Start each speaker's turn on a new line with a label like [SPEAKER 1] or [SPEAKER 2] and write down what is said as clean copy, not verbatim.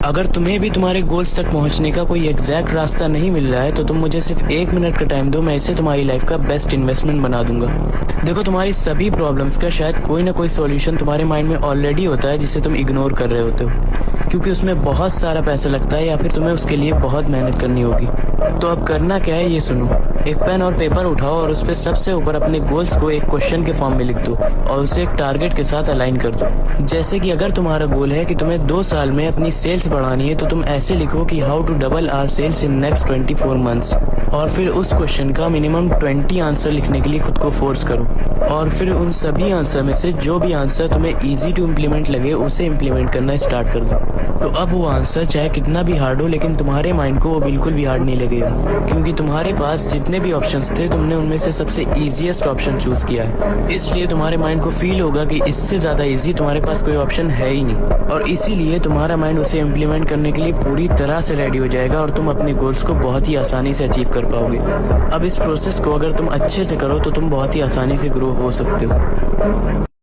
[SPEAKER 1] अगर तुम्हें भी तुम्हारे गोल्स तक पहुंचने का कोई एग्जैक्ट रास्ता नहीं मिल रहा है तो तुम मुझे सिर्फ 1 मिनट का टाइम दो, मैं इसे तुम्हारी लाइफ का बेस्ट इन्वेस्टमेंट बना दूंगा। देखो, तुम्हारी सभी प्रॉब्लम्स का शायद कोई ना कोई सॉल्यूशन तुम्हारे माइंड में ऑलरेडी होता है जिसे तुम इग्नोर कर रहे होते हो, क्योंकि उसमें बहुत सारा पैसा लगता है या फिर तुम्हें उसके लिए बहुत मेहनत करनी होगी। तो अब करना क्या है ये सुनो। एक पेन और पेपर उठाओ और उस पर सबसे ऊपर अपने गोल्स को एक क्वेश्चन के फॉर्म में लिख दो और उसे एक टारगेट के साथ अलाइन कर दो। जैसे कि अगर तुम्हारा गोल है कि तुम्हें 2 साल में अपनी सेल्स बढ़ानी है तो तुम ऐसे लिखो कि how to double our sales in next 24 months, और फिर उस क्वेश्चन का मिनिमम 20 आंसर लिखने के लिए खुद को फोर्स करो। और फिर उन सभी आंसर में से जो भी आंसर तुम्हें इजी टू इम्प्लीमेंट लगे उसे इम्प्लीमेंट करना स्टार्ट कर दो। तो अब वो आंसर चाहे कितना भी हार्ड हो, लेकिन तुम्हारे माइंड को वो बिल्कुल भी हार्ड नहीं लगेगा, क्योंकि तुम्हारे पास जितने भी ऑप्शंस थे तुमने उनमें से सबसे इजीएस्ट ऑप्शन चूज किया है। इसलिए तुम्हारे माइंड को फील होगा कि इससे ज्यादा इजी तुम्हारे पास कोई ऑप्शन है ही नहीं, और इसीलिए तुम्हारा माइंड उसे इम्प्लीमेंट करने के लिए पूरी तरह से रेडी हो जाएगा और तुम अपने गोल्स को बहुत ही आसानी से अचीव कर पाओगे। अब इस प्रोसेस को अगर तुम अच्छे से करो तो तुम बहुत ही आसानी से ग्रो हो सकते हो।